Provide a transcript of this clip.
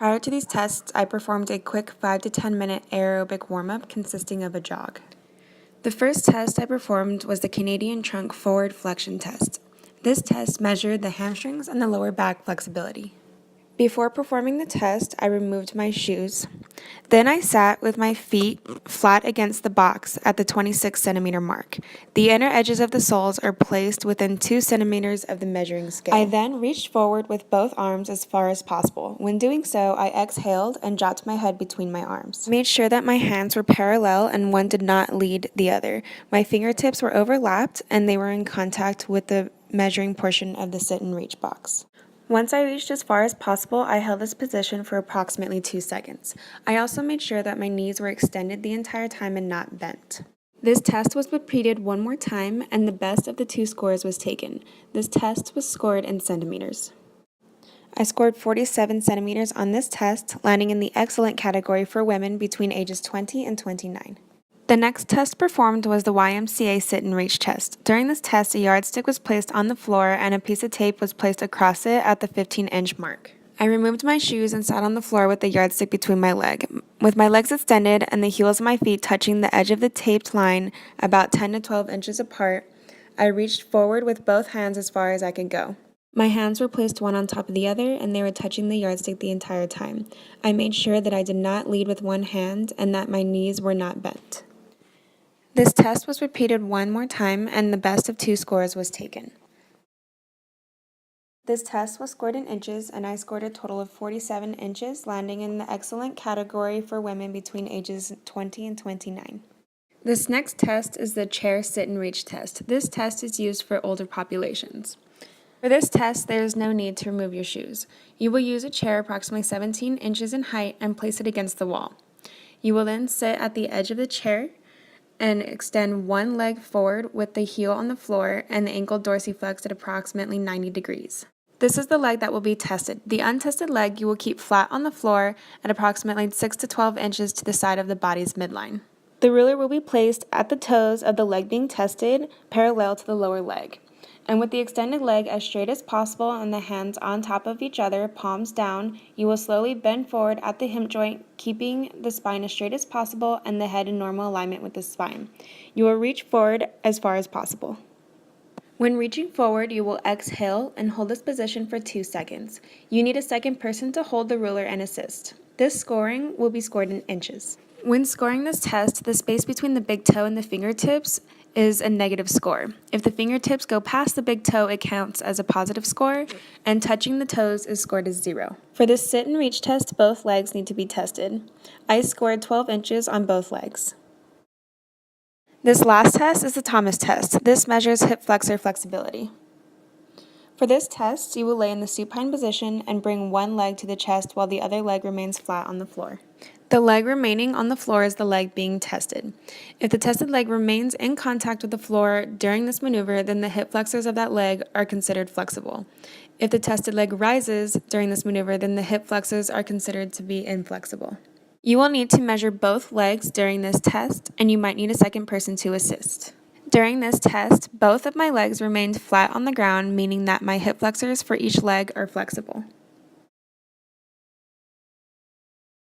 Prior to these tests, I performed a quick 5 to 10 minute aerobic warm-up consisting of a jog. The first test I performed was the Canadian trunk forward flexion test. This test measured the hamstrings and the lower back flexibility. Before performing the test, I removed my shoes. Then I sat with my feet flat against the box at the 26 centimeter mark. The inner edges of the soles are placed within 2 centimeters of the measuring scale. I then reached forward with both arms as far as possible. When doing so, I exhaled and dropped my head between my arms. I made sure that my hands were parallel and one did not lead the other. My fingertips were overlapped and they were in contact with the measuring portion of the sit and reach box. Once I reached as far as possible, I held this position for approximately 2 seconds. I also made sure that my knees were extended the entire time and not bent. This test was repeated one more time, and the best of the 2 scores was taken. This test was scored in centimeters. I scored 47 centimeters on this test, landing in the excellent category for women between ages 20 and 29. The next test performed was the YMCA sit and reach test. During this test, a yardstick was placed on the floor and a piece of tape was placed across it at the 15-inch mark. I removed my shoes and sat on the floor with the yardstick between my legs. With my legs extended and the heels of my feet touching the edge of the taped line about 10 to 12 inches apart, I reached forward with both hands as far as I could go. My hands were placed one on top of the other and they were touching the yardstick the entire time. I made sure that I did not lead with one hand and that my knees were not bent. This test was repeated one more time and the best of 2 scores was taken. This test was scored in inches and I scored a total of 47 inches, landing in the excellent category for women between ages 20 and 29. This next test is the chair sit and reach test. This test is used for older populations. For this test, there is no need to remove your shoes. You will use a chair approximately 17 inches in height and place it against the wall. You will then sit at the edge of the chair and extend one leg forward with the heel on the floor and the ankle dorsiflexed at approximately 90 degrees. This is the leg that will be tested. The untested leg you will keep flat on the floor at approximately 6 to 12 inches to the side of the body's midline. The ruler will be placed at the toes of the leg being tested, parallel to the lower leg. And with the extended leg as straight as possible and the hands on top of each other, palms down, you will slowly bend forward at the hip joint, keeping the spine as straight as possible and the head in normal alignment with the spine. You will reach forward as far as possible. When reaching forward, you will exhale and hold this position for 2 seconds. You need a second person to hold the ruler and assist. This scoring will be scored in inches. When scoring this test, the space between the big toe and the fingertips is a negative score. If the fingertips go past the big toe, it counts as a positive score, and touching the toes is scored as 0. For this sit and reach test, both legs need to be tested. I scored 12 inches on both legs. This last test is the Thomas test. This measures hip flexor flexibility. For this test, you will lay in the supine position and bring one leg to the chest while the other leg remains flat on the floor. The leg remaining on the floor is the leg being tested. If the tested leg remains in contact with the floor during this maneuver, then the hip flexors of that leg are considered flexible. If the tested leg rises during this maneuver, then the hip flexors are considered to be inflexible. You will need to measure both legs during this test, and you might need a second person to assist. During this test, both of my legs remained flat on the ground, meaning that my hip flexors for each leg are flexible.